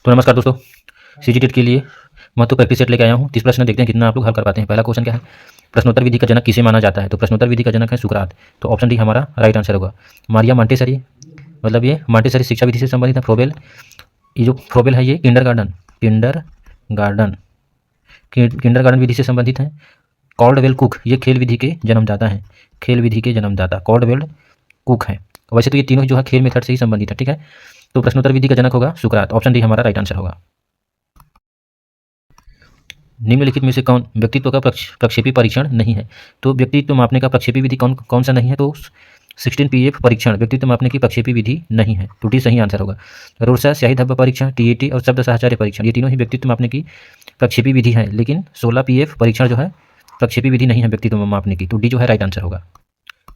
तो नमस्कार दोस्तों, सीजीटेट के लिए महत्व प्रैक्टिस सेट लेके आया हूँ। 30 प्रश्न देखते हैं कितना आप लोग हल कर पाते हैं। पहला क्वेश्चन क्या है, प्रश्नोत्तर विधि का जनक किसे माना जाता है? तो प्रश्नोत्तर विधि का जनक है सुकरात। तो ऑप्शन डी हमारा राइट आंसर होगा। मारिया मॉन्टेसरी, मतलब ये मॉन्टेसरी शिक्षा विधि से संबंधित है। फ्रोबेल, ये जो फ्रोबेल है ये किंडरगार्टन विधि से संबंधित है। कॉल्डवेल कुक, ये खेल विधि के जन्मदाता हैं। खेल विधि के जन्मदाता कॉल्डवेल कुक हैं। वैसे तो ये तीनों जो है खेल मेथड से ही संबंधित है, ठीक है। तो प्रश्नोत्तर विधि का जनक होगा सुकरात। ऑप्शन डी हमारा राइट आंसर होगा। निम्नलिखित में से कौन व्यक्तित्व का प्रक्षेपी परीक्षण नहीं है? तो व्यक्तित्व मापने का प्रक्षेपी विधि कौन कौन सा नहीं है? तो 16 PF परीक्षण व्यक्तित्व मापने की प्रक्षेपी विधि नहीं है। तो डी सही आंसर होगा। रोरसा स्याही धब्बा परीक्षण, TAT और शब्द साहचर्य परीक्षण, ये तीनों ही व्यक्तित्व मापने की प्रक्षेपी विधि है, लेकिन 16 PF परीक्षण जो है प्रक्षेपी विधि नहीं है व्यक्तित्व मापने की। तो डी जो है राइट आंसर होगा।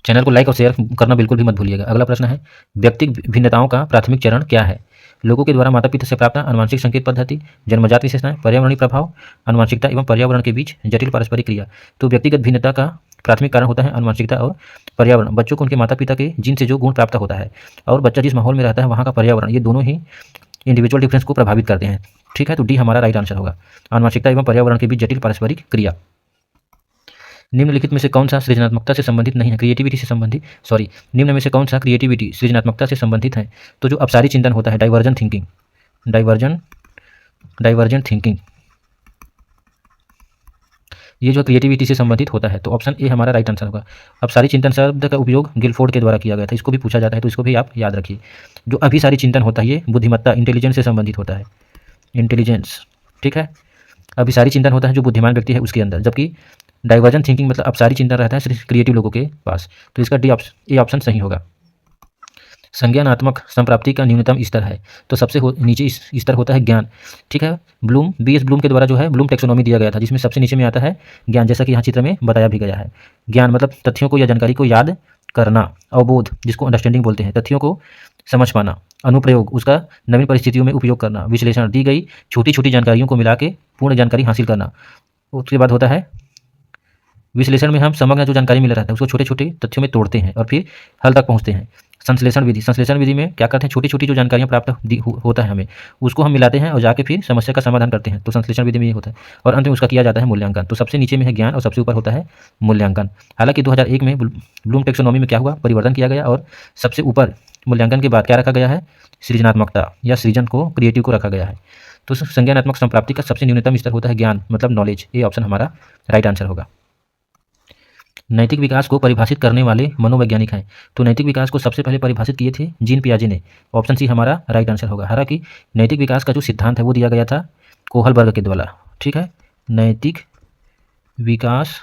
चैनल को लाइक और शेयर करना बिल्कुल भी मत भूलिएगा। अगला प्रश्न है, व्यक्तिगत भिन्नताओं का प्राथमिक चरण क्या है? लोगों के द्वारा माता पिता से प्राप्त आनुवंशिक संकेत पद्धति, जन्मजात विशेषताएं, पर्यावरणीय प्रभाव, आनुवंशिकता एवं पर्यावरण के बीच जटिल पारस्परिक क्रिया। तो व्यक्तिगत भिन्नता का प्राथमिक कारण होता है आनुवंशिकता और पर्यावरण। बच्चों को उनके माता पिता के जीन से जो गुण प्राप्त होता है और बच्चा जिस माहौल में रहता है वहाँ का पर्यावरण, ये दोनों ही इंडिविजुअल डिफरेंस को प्रभावित करते हैं, ठीक है। तो डी हमारा राइट आंसर होगा। आनुवंशिकता एवं पर्यावरण के बीच जटिल पारस्परिक क्रिया। निम्नलिखित में से कौन सा सृजनात्मकता से संबंधित नहीं है? क्रिएटिविटी से संबंधित, निम्न में से कौन सा क्रिएटिविटी सृजनात्मकता से संबंधित है? तो जो अपसारी चिंतन होता है, डाइवर्जेंट थिंकिंग, ये जो क्रिएटिविटी से संबंधित होता है। तो ऑप्शन ए हमारा राइट आंसर होगा। अपसारी चिंतन शब्द का उपयोग गिलफोर्ड के द्वारा किया गया था, इसको भी पूछा जाता है, तो इसको भी आप याद रखिए। जो अभिसारी चिंतन होता है ये बुद्धिमत्ता, इंटेलिजेंस से संबंधित होता है, इंटेलिजेंस, ठीक है। अभिसारी चिंतन होता है जो बुद्धिमान व्यक्ति है उसके अंदर, जबकि डाइवर्जेंट थिंकिंग मतलब अपसारी चिंतन रहता है सिर्फ क्रिएटिव लोगों के पास। तो इसका ए ऑप्शन सही होगा। संज्ञानात्मक संप्राप्ति का न्यूनतम स्तर है, तो सबसे नीचे स्तर होता है ज्ञान, ठीक है। BS ब्लूम के द्वारा जो है ब्लूम टेक्सोनॉमी दिया गया था, जिसमें सबसे नीचे में आता है ज्ञान, जैसा कि यहाँ चित्र में बताया भी गया है। ज्ञान मतलब तथ्यों को या जानकारी को याद करना, अवबोध जिसको अंडरस्टैंडिंग बोलते हैं, तथ्यों को समझ पाना, अनुप्रयोग उसका नवीन परिस्थितियों में उपयोग करना, विश्लेषण दी गई छोटी छोटी जानकारियों को मिला के पूर्ण जानकारी हासिल करना। उसके बाद होता है विश्लेषण में हम समग्र जो जानकारी मिल रहा है उसको छोटे छोटे तथ्यों में तोड़ते हैं और फिर हल तक पहुंचते हैं। संश्लेषण विधि में क्या करते हैं, छोटी छोटी जो जानकारियां प्राप्त होता है हमें, उसको हम मिलाते हैं और जाके फिर समस्या का समाधान करते हैं। तो संश्लेषण विधि में ये होता है और अंत में उसका किया जाता है मूल्यांकन। तो सबसे नीचे में है ज्ञान और सबसे ऊपर होता है मूल्यांकन। हालांकि 2001 में ब्लूम टेक्सोनॉमी में क्या हुआ, परिवर्तन किया गया और सबसे ऊपर मूल्यांकन के बाद क्या रखा गया है, सृजनात्मकता या सृजन को, क्रिएटिव को रखा गया है। तो संज्ञानात्मक संप्राप्ति का सबसे न्यूनतम स्तर होता है ज्ञान मतलब नॉलेज। ये ऑप्शन हमारा राइट आंसर होगा। नैतिक विकास को परिभाषित करने वाले मनोवैज्ञानिक हैं। तो नैतिक विकास को सबसे पहले परिभाषित किए थे जीन पियाजे ने। ऑप्शन सी हमारा राइट आंसर होगा। हालांकि नैतिक विकास का जो सिद्धांत है वो दिया गया था कोहलबर्ग के द्वारा, ठीक है। नैतिक विकास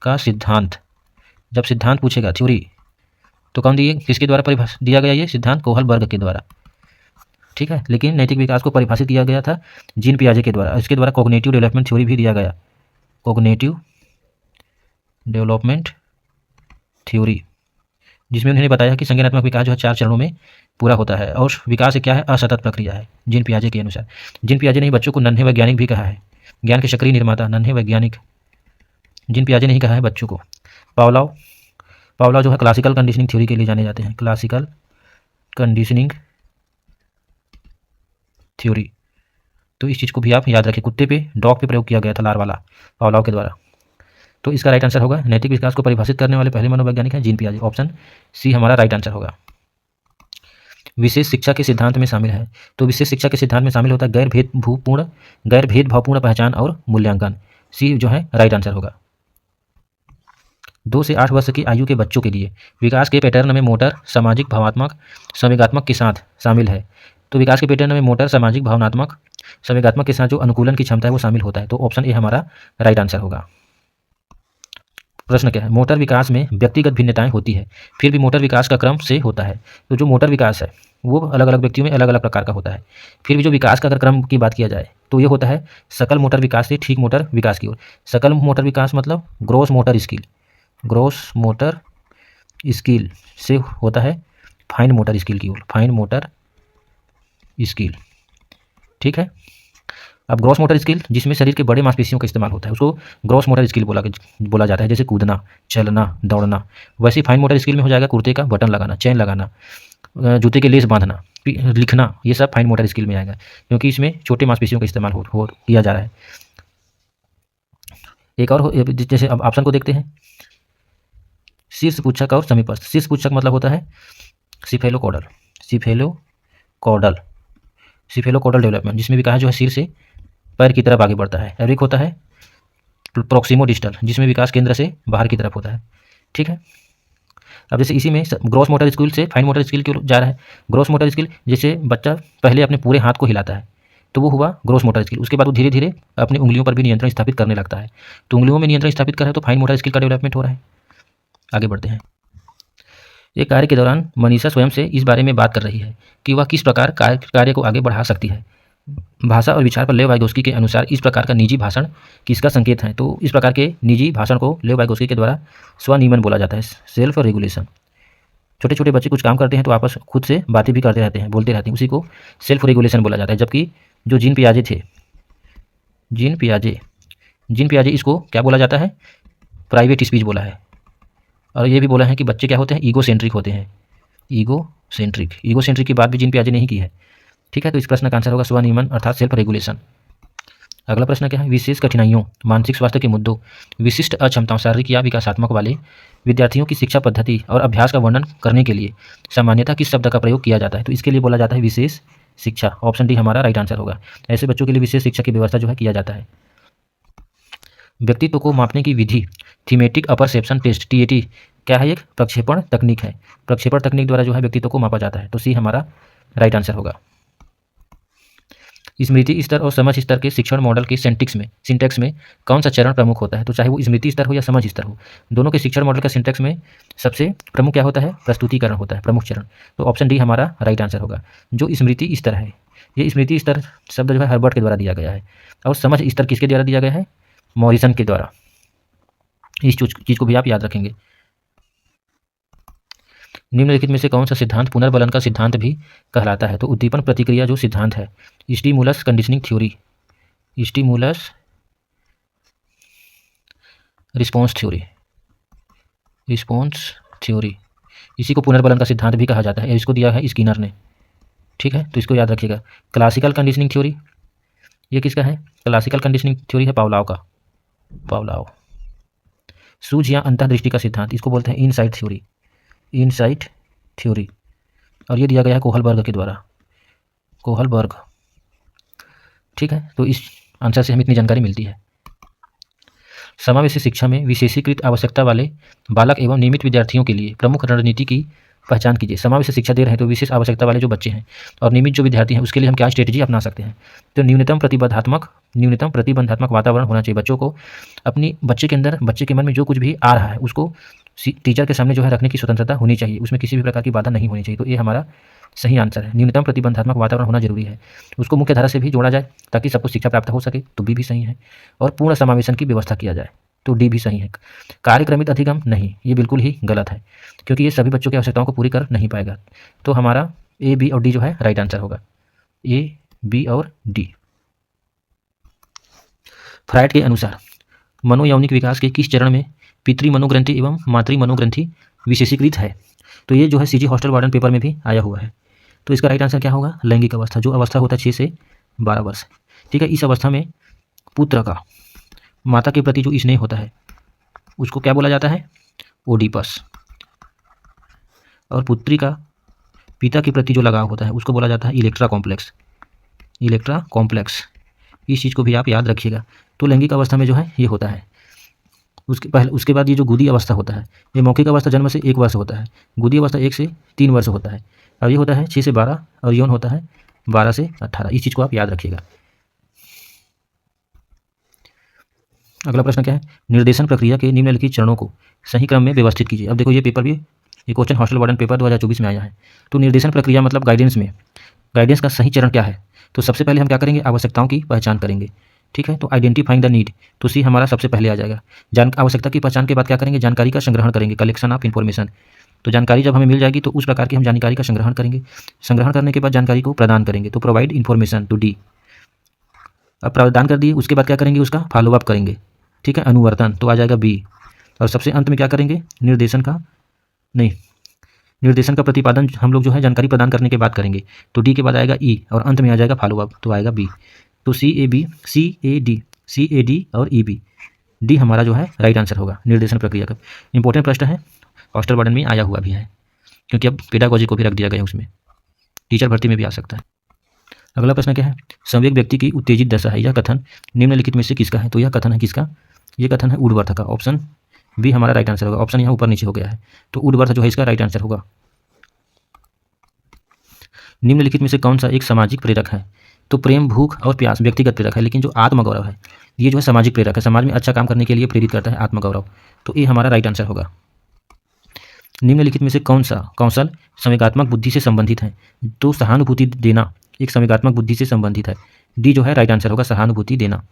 का सिद्धांत, जब सिद्धांत पूछेगा थ्योरी, तो कौन दिए, किसके द्वारा दिया गया ये सिद्धांत? कोहलबर्ग के द्वारा, ठीक है। लेकिन नैतिक विकास को परिभाषित किया गया था जीन पियाजे के द्वारा। इसके द्वारा कॉग्निटिव डेवलपमेंट थ्योरी भी दिया गया, कॉग्निटिव डेवलपमेंट थ्योरी, जिसमें उन्होंने बताया कि संज्ञानात्मक विकास जो है 4 चरणों में पूरा होता है और विकास क्या है, असतत प्रक्रिया है जीन पियाजे के अनुसार। जीन पियाजे ने बच्चों को नन्हे वैज्ञानिक भी कहा है, ज्ञान के सक्रिय निर्माता, नन्हे वैज्ञानिक जीन पियाजे ने ही कहा है बच्चों को। पावलाव जो है क्लासिकल कंडीशनिंग थ्योरी के लिए जाने जाते हैं, क्लासिकल कंडीशनिंग थ्योरी। तो इस चीज़ को भी आप याद रखें। कुत्ते पे, डॉग पे प्रयोग किया गया था लार्वाला, पावलाव के द्वारा। तो इसका राइट आंसर होगा, नैतिक विकास को परिभाषित करने वाले पहले मनोवैज्ञानिक हैं जीन पियाजे। ऑप्शन सी हमारा राइट आंसर होगा। विशेष शिक्षा के सिद्धांत में शामिल है। तो विशेष शिक्षा के सिद्धांत में शामिल होता है गैर भेदभावपूर्ण पहचान और मूल्यांकन। सी जो है राइट आंसर होगा। 2 से 8 वर्ष की आयु के बच्चों के लिए विकास के पैटर्न में मोटर, सामाजिक, भावनात्मक, संवेगात्मक के साथ शामिल है। तो विकास के पैटर्न में मोटर, सामाजिक, भावनात्मक, संवेगात्मक के साथ जो अनुकूलन की क्षमता है वो शामिल होता है। तो ऑप्शन ए हमारा राइट आंसर होगा। प्रश्न क्या है, मोटर विकास में व्यक्तिगत भिन्नताएं होती है, फिर भी मोटर विकास का क्रम से होता है। तो जो मोटर विकास है वो अलग अलग व्यक्तियों में अलग अलग प्रकार का होता है। फिर भी जो विकास का अगर क्रम की बात किया जाए तो ये होता है सकल मोटर विकास से ठीक मोटर विकास की ओर। सकल मोटर विकास मतलब ग्रोस मोटर स्किल से होता है फाइन मोटर स्किल की ओर, फाइन मोटर स्किल, ठीक है। अब ग्रॉस मोटर स्किल जिसमें शरीर के बड़े मांसपेशियों का इस्तेमाल होता है उसको ग्रॉस मोटर स्किल बोला जाता है, जैसे कूदना, चलना, दौड़ना। वैसे फाइन मोटर स्किल में हो जाएगा कुर्ते का बटन लगाना, चैन लगाना, जूते के लेस बांधना, लिखना, ये सब फाइन मोटर स्किल में आएगा, क्योंकि इसमें छोटे मांसपेशियों का इस्तेमाल हो किया जा रहा है। एक और जैसे अब ऑप्शन को देखते हैं, शीर्ष पुच्छक और समीपस्थ। शीर्ष पुच्छक मतलब होता है सिफेलोकॉडल, सिफेलोकॉडल, सिफेलोकॉडल डेवलपमेंट, जिसमें विकास जो है सिर से पैर की तरफ आगे बढ़ता है। और एक होता है प्रोक्सिमो डिस्टल, जिसमें विकास केंद्र से बाहर की तरफ होता है। ठीक है, अब जैसे इसी में ग्रॉस मोटर स्किल से फाइन मोटर स्किल क्यों जा रहा है। ग्रॉस मोटर स्किल, जैसे बच्चा पहले अपने पूरे हाथ को हिलाता है तो वो हुआ ग्रॉस मोटर स्किल, उसके बाद वो धीरे धीरे अपनी उंगलियों पर भी नियंत्रण स्थापित करने लगता है, तो उंगलियों में नियंत्रण स्थापित कर रहा है तो फाइन मोटर स्किल का डेवलपमेंट हो रहा है। आगे बढ़ते हैं। एक कार्य के दौरान मनीषा स्वयं से इस बारे में बात कर रही है कि वह किस प्रकार कार्य को आगे बढ़ा सकती है। भाषा और विचार पर लेव वाइगोस्की के अनुसार इस प्रकार का निजी भाषण किसका संकेत है, तो इस प्रकार के निजी भाषण को लेव वाइगोस्की के द्वारा स्वनियमन बोला जाता है, सेल्फ रेगुलेशन। छोटे छोटे बच्चे कुछ काम करते हैं तो आपस खुद से बातें भी करते रहते हैं, बोलते रहते हैं, उसी को सेल्फ रेगुलेशन बोला जाता है। जबकि जो जीन पियाजे थे, जीन पियाजे इसको क्या बोला जाता है, प्राइवेट स्पीच बोला है। और ये भी बोला है कि बच्चे क्या होते हैं, ईगो सेंट्रिक होते हैं, ईगो सेंट्रिक की बात भी जीन पियाजे ने ही की है। ठीक है, तो इस प्रश्न का आंसर होगा स्वनियमन अर्थात सेल्फ रेगुलेशन। अगला प्रश्न क्या है, विशेष कठिनाइयों, मानसिक स्वास्थ्य के मुद्दों, विशिष्ट अक्षमताओं, शारीरिक या विकासात्मक वाले विद्यार्थियों की शिक्षा पद्धति और अभ्यास का वर्णन करने के लिए सामान्यतः किस शब्द का प्रयोग किया जाता है, तो इसके लिए बोला जाता है विशेष शिक्षा। ऑप्शन डी हमारा राइट आंसर होगा। ऐसे बच्चों के लिए विशेष शिक्षा की व्यवस्था जो है किया जाता है। व्यक्तित्व को मापने की विधि थीमेटिक अपरसेप्शन टेस्ट, TAT क्या है, एक प्रक्षेपण तकनीक है। प्रक्षेपण तकनीक द्वारा जो है व्यक्तित्व को मापा जाता है, तो सी हमारा राइट आंसर होगा। स्मृति स्तर और समझ स्तर के शिक्षण मॉडल के सिंटैक्स में कौन सा चरण प्रमुख होता है, तो चाहे वो स्मृति स्तर हो या समझ स्तर हो, दोनों के शिक्षण मॉडल का सिंटैक्स में सबसे प्रमुख क्या होता है, प्रस्तुतिकरण होता है, प्रमुख चरण। तो ऑप्शन डी हमारा राइट आंसर होगा। जो स्मृति स्तर है, ये स्मृति स्तर शब्द जो है हर्बर्ट के द्वारा दिया गया है, और समझ स्तर किसके द्वारा दिया गया है, मॉरिसन के द्वारा। इस चीज़ को भी आप याद रखेंगे। निम्नलिखित में से कौन सा सिद्धांत पुनर्बलन का सिद्धांत भी कहलाता है, तो उद्दीपन प्रतिक्रिया जो सिद्धांत है, stimulus conditioning theory, stimulus response theory, इसी को पुनर्बलन का सिद्धांत भी कहा जाता है। इसको दिया है स्किनर ने। ठीक है, तो इसको याद रखिएगा। क्लासिकल कंडीशनिंग थ्योरी, ये किसका है, क्लासिकल कंडीशनिंग थ्योरी है पावलाव का, पावलाव। सूझ या अंतर्दृष्टि का सिद्धांत, इसको बोलते हैं इनसाइट थ्योरी, और ये दिया गया है कोहलबर्ग के द्वारा, कोहलबर्ग। ठीक है, तो इस आंसर से हमें इतनी जानकारी मिलती है। समावेशी शिक्षा में विशेषीकृत आवश्यकता वाले बालक एवं नियमित विद्यार्थियों के लिए प्रमुख रणनीति की पहचान कीजिए। समावेशी शिक्षा दे रहे हैं तो विशेष आवश्यकता वाले जो बच्चे हैं और नियमित जो विद्यार्थी हैं उसके लिए हम क्या स्ट्रेटजी अपना सकते हैं, तो न्यूनतम प्रतिबंधात्मक वातावरण होना चाहिए। बच्चों को अपनी बच्चे के मन में जो कुछ भी आ रहा है उसको टीचर के सामने जो है रखने की स्वतंत्रता होनी चाहिए, उसमें किसी भी प्रकार की बाधा नहीं होनी चाहिए। तो ये हमारा सही आंसर है, न्यूनतम प्रतिबंधात्मक वातावरण होना जरूरी है। उसको मुख्य धारा से भी जोड़ा जाए ताकि सबको शिक्षा प्राप्त हो सके, तो बी भी सही है। और पूर्ण समावेशन की व्यवस्था किया जाए, तो डी भी सही है। कार्यक्रमित अधिगम नहीं, ये बिल्कुल ही गलत है, क्योंकि ये सभी बच्चों की आवश्यकताओं को पूरी कर नहीं पाएगा। तो हमारा ए, बी और डी जो है राइट आंसर होगा, ए, बी और डी। फ्राइड के अनुसार मनोयौनिक विकास के किस चरण में पितृ मनोग्रंथि एवं मातृ मनोग्रंथि विशेषीकृत है, तो ये जो है CG हॉस्टल वार्डन पेपर में भी आया हुआ है। तो इसका राइट आंसर क्या होगा, लैंगिक अवस्था, जो अवस्था होता है 6 से 12 वर्ष। ठीक है, इस अवस्था में पुत्र का माता के प्रति जो स्नेह होता है उसको क्या बोला जाता है, ओडिपस, और पुत्री का पिता के प्रति जो लगाव होता है उसको बोला जाता है इलेक्ट्रा कॉम्प्लेक्स। इस चीज़ को भी आप याद रखिएगा। तो लैंगिक अवस्था में जो है ये होता है। उसके बाद ये जो गुदी अवस्था होता है, ये मौखिक अवस्था जन्म से 1 वर्ष होता है, गुदी अवस्था 1 से 3 वर्ष होता है, और ये होता है 6 से 12, और यौन होता है 12 से 18। इस चीज़ को आप याद रखिएगा। अगला प्रश्न क्या है, निर्देशन प्रक्रिया के निम्नलिखित चरणों को सही क्रम में व्यवस्थित कीजिए। अब देखो ये पेपर भी, ये क्वेश्चन हॉस्टल वार्डन पेपर 2024 में आया है। तो निर्देशन प्रक्रिया मतलब गाइडेंस का सही चरण क्या है, तो सबसे पहले हम क्या करेंगे, आवश्यकताओं की पहचान करेंगे। ठीक है, तो आइडेंटिफाइंग द नीड, तो सी हमारा सबसे पहले आ जाएगा। आवश्यकता की पहचान के बाद क्या करेंगे, जानकारी का संग्रहण करेंगे, कलेक्शन ऑफ इन्फॉर्मेशन। तो जानकारी जब हमें मिल जाएगी तो उस प्रकार की हम जानकारी का संग्रहण करेंगे। संग्रहण करने के बाद जानकारी को प्रदान करेंगे, तो प्रोवाइड इन्फॉर्मेशन, तो डी। अब प्रदान कर दिए, उसके बाद क्या करेंगे, उसका फॉलोअप करेंगे। ठीक है, अनुवर्तन, तो आ जाएगा बी। और सबसे अंत में क्या करेंगे, निर्देशन का प्रतिपादन हम लोग जो है जानकारी प्रदान करने के बाद करेंगे। तो डी के बाद आएगा ई और अंत में आ जाएगा फॉलो अप, तो आएगा बी। तो सी ए डी और ई बी, डी हमारा जो है राइट आंसर होगा निर्देशन प्रक्रिया का। इंपॉर्टेंट प्रश्न है, हॉस्टल वार्डन में आया हुआ भी है, क्योंकि अब पेडागोजी को भी रख दिया गया है उसमें, टीचर भर्ती में भी आ सकता है। अगला प्रश्न क्या है, संवेग व्यक्ति की उत्तेजित दशा है, यह कथन निम्नलिखित में से किसका है? तो यह कथन है किसका? ये कथन है उडवर्थ का। ऑप्शन बी हमारा राइट आंसर होगा। ऑप्शन यहाँ ऊपर नीचे हो गया है, तो उडवर्थ जो है इसका राइट आंसर होगा। निम्नलिखित में से कौन सा एक सामाजिक प्रेरक है? तो प्रेम, भूख और प्यास व्यक्तिगत प्रेरक है, लेकिन जो आत्मगौरव है ये जो है सामाजिक प्रेरक है, समाज में अच्छा काम करने के लिए प्रेरित करता है आत्मगौरव, तो ये हमारा राइट आंसर होगा। निम्नलिखित में से कौन सा कौशल संवेगात्मक बुद्धि से संबंधित है? तो सहानुभूति देना एक संवेगात्मक बुद्धि से संबंधित है, डी जो है राइट आंसर होगा सहानुभूति देना।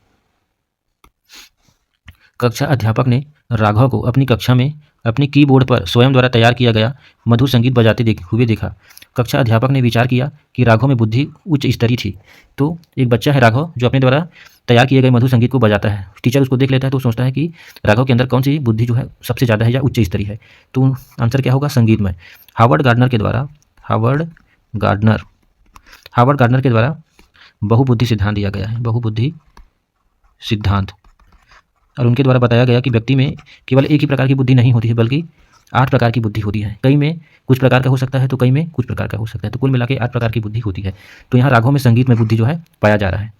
कक्षा अध्यापक ने राघव को अपनी कक्षा में अपने कीबोर्ड पर स्वयं द्वारा तैयार किया गया मधुर संगीत बजाते हुए देखा। कक्षा अध्यापक ने विचार किया कि राघव में बुद्धि उच्च स्तरीय थी। तो एक बच्चा है राघव जो अपने द्वारा तैयार किए गए मधुर संगीत को बजाता है, टीचर उसको देख लेता है तो सोचता है कि राघव के अंदर कौन सी बुद्धि जो है सबसे ज़्यादा है या उच्च स्तरीय है, तो आंसर क्या होगा? संगीतमय। हार्वर्ड गार्डनर के द्वारा बहुबुद्धि सिद्धांत दिया गया है, बहुबुद्धि सिद्धांत, और उनके द्वारा बताया गया कि व्यक्ति में केवल एक ही प्रकार की बुद्धि नहीं होती है बल्कि 8 प्रकार की बुद्धि होती है। कई में कुछ प्रकार का हो सकता है तो कई में कुछ प्रकार का हो सकता है, तो कुल मिला के 8 प्रकार की बुद्धि होती है। तो यहाँ राघव में संगीत में बुद्धि जो है पाया जा रहा है।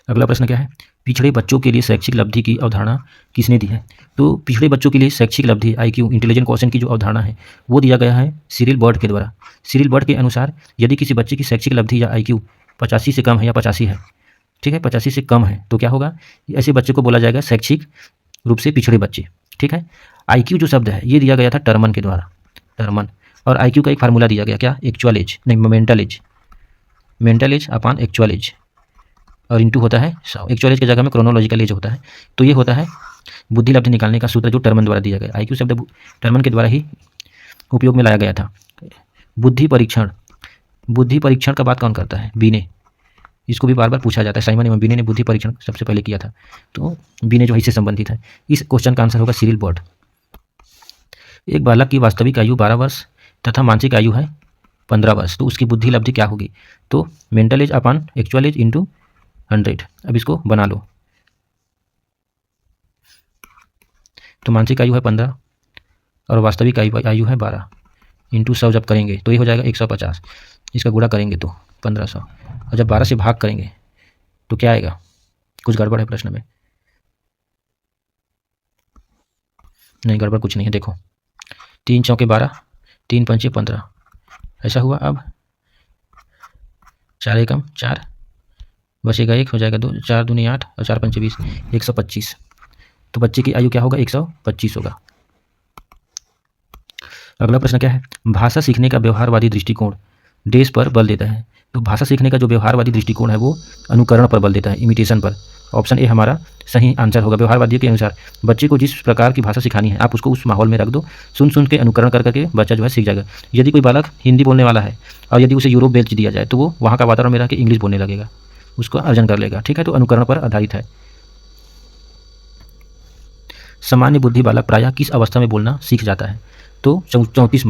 अगला प्रश्न क्या है, पिछड़े बच्चों के लिए शैक्षिक लब्धि की अवधारणा किसने दी है? तो पिछड़े बच्चों के लिए शैक्षिक लब्धि IQ इंटेलिजेंट क्वोशिएंट की जो अवधारणा है वो दिया गया है सिरिल बर्ड के द्वारा। सिरिल बर्ड के अनुसार यदि किसी बच्चे की शैक्षिक लब्धि या IQ 85 से कम है या 85 है, ठीक है, 85 से कम है, तो क्या होगा? ऐसे बच्चे को बोला जाएगा शैक्षिक रूप से पिछड़े बच्चे। ठीक है, IQ जो शब्द है ये दिया गया था टर्मन के द्वारा, टर्मन, और IQ का एक फार्मूला दिया गया, क्या? एक्चुअल एज, नहीं mental as upon actual as, और इंटू होता है 100। एक्चुअल एज की जगह में क्रोनोलॉजिकल एज होता है, तो ये होता है बुद्धि लब्धि निकालने का सूत्र जो टर्मन द्वारा दिया गया। IQ शब्द टर्मन के द्वारा ही उपयोग में लाया गया था। बुद्धि परीक्षण का बात कौन करता है? बीने। इसको भी बार बार पूछा जाता है, साइमन एवं बीने ने बुद्धि परीक्षण सबसे पहले किया था, तो बीने जो है इससे संबंधित है। इस क्वेश्चन का आंसर होगा सिरिल बर्ड। एक बालक की वास्तविक आयु 12 वर्ष तथा मानसिक आयु है 15 वर्ष, तो उसकी बुद्धि लब्धि क्या होगी? तो mental as upon actual as into 100। अब इसको बना लो, तो मानसिक आयु है 15 और वास्तविक आयु है 12, इंटू 100 जब करेंगे तो ये हो जाएगा 150। इसका गुणा करेंगे तो 1500, और जब 12 से भाग करेंगे तो क्या आएगा? कुछ गड़बड़ है प्रश्न में? नहीं, गड़बड़ कुछ नहीं है। देखो 3 चौके 12, 3 पंचे 15, ऐसा हुआ। अब 4 एकम 4, बचेगा 1, हो जाएगा 2, 4 दूनी 8 और 4 पंचे 20, 125। तो बच्चे की आयु क्या होगा? 125 होगा। अगला प्रश्न क्या है, भाषा सीखने का व्यवहारवादी दृष्टिकोण देश पर बल देता है। तो भाषा सीखने का जो व्यवहारवादी दृष्टिकोण है वो अनुकरण पर बल देता है, इमिटेशन पर। ऑप्शन ए हमारा सही आंसर होगा। व्यवहारवादी के अनुसार बच्चे को जिस प्रकार की भाषा सिखानी है आप उसको उस माहौल में रख दो, सुन के अनुकरण कर करके बच्चा जो है सीख जाएगा। यदि कोई बालक हिंदी बोलने वाला है और यदि उसे यूरोप भेज दिया जाए तो वो वहाँ का वातावरण में रह के इंग्लिश बोलने लगेगा, उसको अर्जन कर लेगा। ठीक है, तो अनुकरण पर आधारित है। सामान्य बुद्धि बालक प्रायः किस अवस्था में बोलना सीख जाता है? तो 34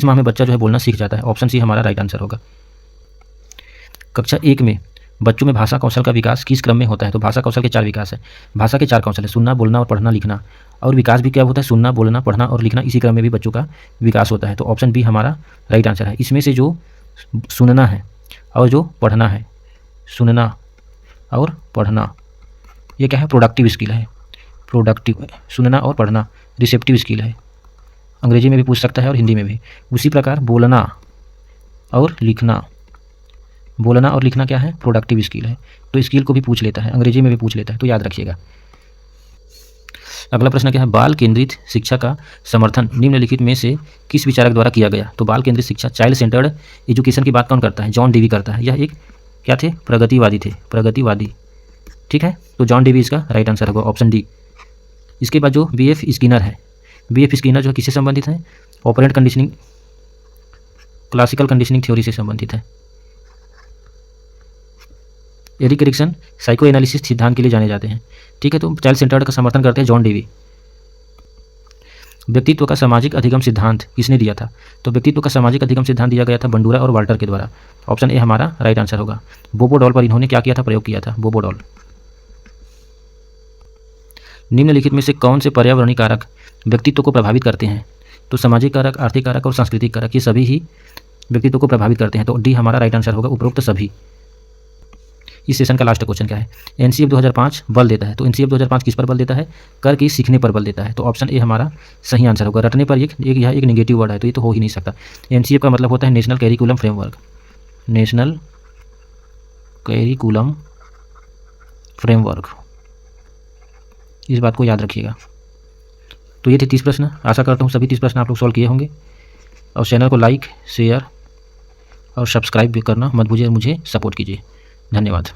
माह में बच्चा जो है बोलना सीख जाता है। ऑप्शन सी हमारा राइट आंसर होगा। कक्षा 1 में बच्चों में भाषा कौशल का विकास किस क्रम में होता है? तो भाषा कौशल के 4 विकास है। भाषा के 4 कौशल है, सुनना, बोलना और पढ़ना लिखना, और विकास भी क्या होता है? सुनना, बोलना, पढ़ना और लिखना, इसी क्रम में भी बच्चों का विकास होता है। तो ऑप्शन बी हमारा राइट आंसर है। इसमें से जो सुनना है और जो पढ़ना है, सुनना और पढ़ना, ये क्या है? प्रोडक्टिव स्किल है। प्रोडक्टिव, सुनना और पढ़ना रिसेप्टिव स्किल है। अंग्रेजी में भी पूछ सकता है और हिंदी में भी। उसी प्रकार बोलना और लिखना, बोलना और लिखना क्या है? प्रोडक्टिव स्किल है। तो स्किल को भी पूछ लेता है, अंग्रेजी में भी पूछ लेता है, तो याद रखिएगा। अगला प्रश्न क्या है, बाल केंद्रित शिक्षा का समर्थन निम्नलिखित में से किस विचारक द्वारा किया गया? तो बाल केंद्रित शिक्षा, चाइल्ड सेंटर्ड एजुकेशन की बात कौन करता है? जॉन डेवी करता है। यह एक क्या थे? प्रगतिवादी थे, प्रगतिवादी। ठीक है, तो जॉन डेवी इसका राइट आंसर होगा, ऑप्शन डी। इसके बाद जो B.F. स्किनर है, B.F. स्किनर जो किससे संबंधित है? Operant conditioning, classical conditioning theory से संबंधित है। एरिक एरिक्सन साइको एनालिसिस सिद्धांत के लिए जाने जाते हैं। ठीक है, तो चाइल्ड सेंटर्ड का समर्थन करते हैं जॉन डेवी। व्यक्तित्व का सामाजिक अधिगम सिद्धांत किसने दिया था? तो व्यक्तित्व का सामाजिक अधिगम सिद्धांत दिया गया था बंडूरा और वाल्टर के द्वारा। ऑप्शन ए हमारा राइट आंसर होगा। बोबोडॉल पर इन्होंने क्या किया था? प्रयोग किया था बोबोडॉल। निम्नलिखित में से कौन से पर्यावरणीय कारक व्यक्तित्व को प्रभावित करते हैं? तो सामाजिक कारक, आर्थिक कारक और सांस्कृतिक कारक, ये सभी ही व्यक्तित्व को प्रभावित करते हैं। तो डी हमारा राइट आंसर होगा, उपरोक्त सभी। इस सेशन का लास्ट क्वेश्चन क्या है? एनसीएफ 2005 बल देता है, तो एनसीएफ 2005 किस पर बल देता है? कर की सीखने पर बल देता है। तो ऑप्शन ए हमारा सही आंसर होगा। रटने पर यह एक नेगेटिव वर्ड है, तो ये तो हो ही नहीं सकता। एनसीएफ का मतलब होता है national curriculum framework, national curriculum framework, इस बात को याद रखिएगा। तो ये थे 30 प्रश्न। आशा करता हूँ सभी 30 प्रश्न आप लोग सॉल्व किए होंगे। और चैनल को लाइक, शेयर और सब्सक्राइब भी करना मत भूलिए, मुझे सपोर्ट कीजिए। धन्यवाद।